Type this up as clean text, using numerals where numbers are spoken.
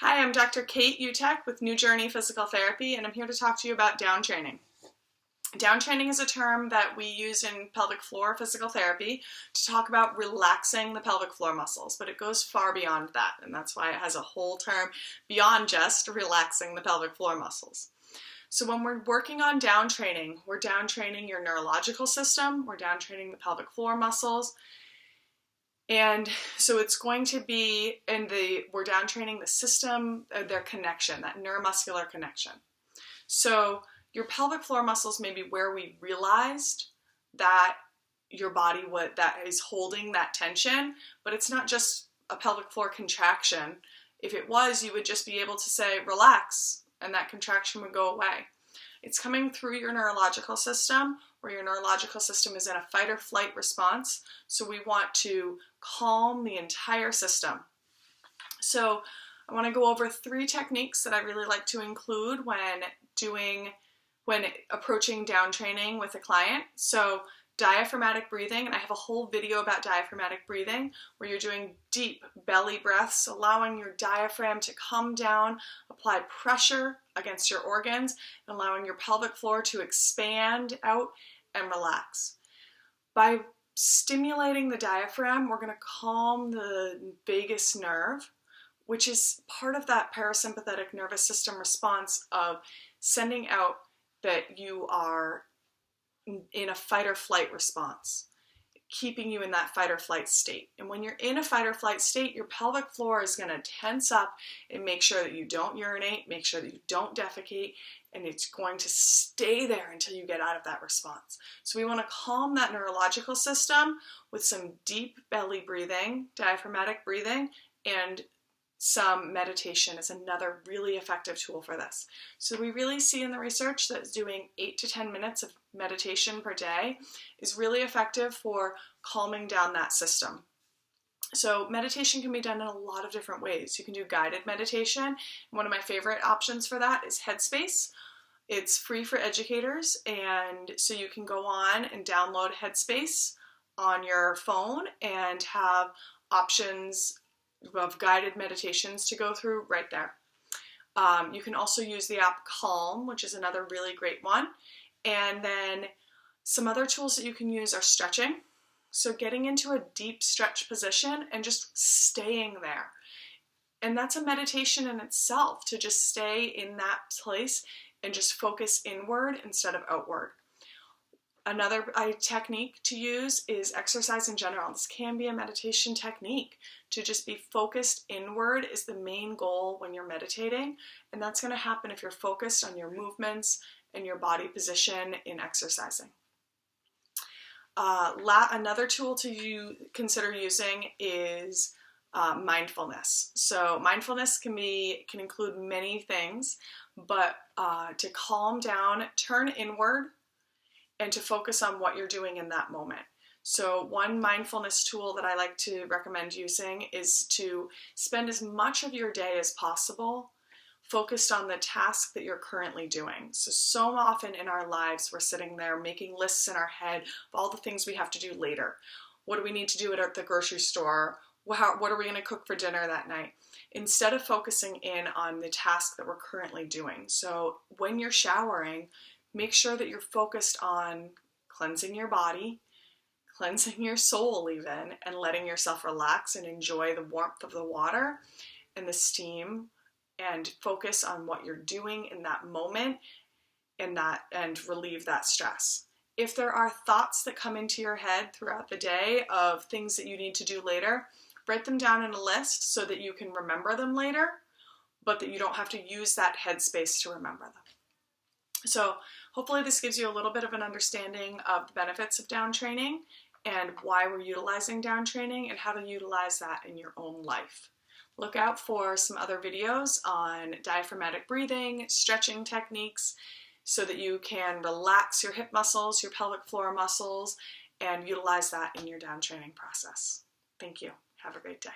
Hi, I'm Dr. Kate Utek with New Journey Physical Therapy, and I'm here to talk to you about downtraining. Downtraining is a term that we use in pelvic floor physical therapy to talk about relaxing the pelvic floor muscles, but it goes far beyond that, and that's why it has a whole term beyond just relaxing the pelvic floor muscles. So when we're working on downtraining, we're downtraining your neurological system, we're downtraining the pelvic floor muscles, and so it's going to be we're downtraining the system, their connection, that neuromuscular connection. So your pelvic floor muscles may be where we realized that your body that is holding that tension, but it's not just a pelvic floor contraction. If it was, you would just be able to say, relax, and that contraction would go away. It's coming through your neurological system, where your neurological system is in a fight or flight response. So we want to calm the entire system. So I want to go over 3 techniques that I really like to include when approaching downtraining with a client. So diaphragmatic breathing, and I have a whole video about diaphragmatic breathing where you're doing deep belly breaths, allowing your diaphragm to come down, apply pressure against your organs, and allowing your pelvic floor to expand out and relax. By stimulating the diaphragm, we're going to calm the vagus nerve, which is part of that parasympathetic nervous system response of sending out that you are in a fight or flight response, keeping you in that fight or flight state. And when you're in a fight or flight state, your pelvic floor is going to tense up and make sure that you don't urinate, make sure that you don't defecate, and it's going to stay there until you get out of that response. So we want to calm that neurological system with some deep belly breathing, diaphragmatic breathing, and some meditation is another really effective tool for this. So we really see in the research that doing 8 to 10 minutes of meditation per day is really effective for calming down that system. So meditation can be done in a lot of different ways. You can do guided meditation. One of my favorite options for that is Headspace. It's free for educators, and so you can go on and download Headspace on your phone and have options of guided meditations to go through right there. You can also use the app Calm, which is another really great one. And then some other tools that you can use are stretching. So getting into a deep stretch position and just staying there. And that's a meditation in itself, to just stay in that place and just focus inward instead of outward. Another technique to use is exercise in general. This can be a meditation technique. To just be focused inward is the main goal when you're meditating, and that's going to happen if you're focused on your movements and your body position in exercising. Another tool to consider using is mindfulness. So mindfulness can include many things, but to calm down, turn inward, and to focus on what you're doing in that moment. So one mindfulness tool that I like to recommend using is to spend as much of your day as possible focused on the task that you're currently doing. So often in our lives, we're sitting there making lists in our head of all the things we have to do later. What do we need to do at the grocery store? What are we going to cook for dinner that night? Instead of focusing in on the task that we're currently doing. So when you're showering, make sure that you're focused on cleansing your body, cleansing your soul even, and letting yourself relax and enjoy the warmth of the water and the steam, and focus on what you're doing in that moment and relieve that stress. If there are thoughts that come into your head throughout the day of things that you need to do later, write them down in a list so that you can remember them later, but that you don't have to use that headspace to remember them. So hopefully this gives you a little bit of an understanding of the benefits of downtraining and why we're utilizing downtraining and how to utilize that in your own life. Look out for some other videos on diaphragmatic breathing, stretching techniques, so that you can relax your hip muscles, your pelvic floor muscles, and utilize that in your downtraining process. Thank you. Have a great day.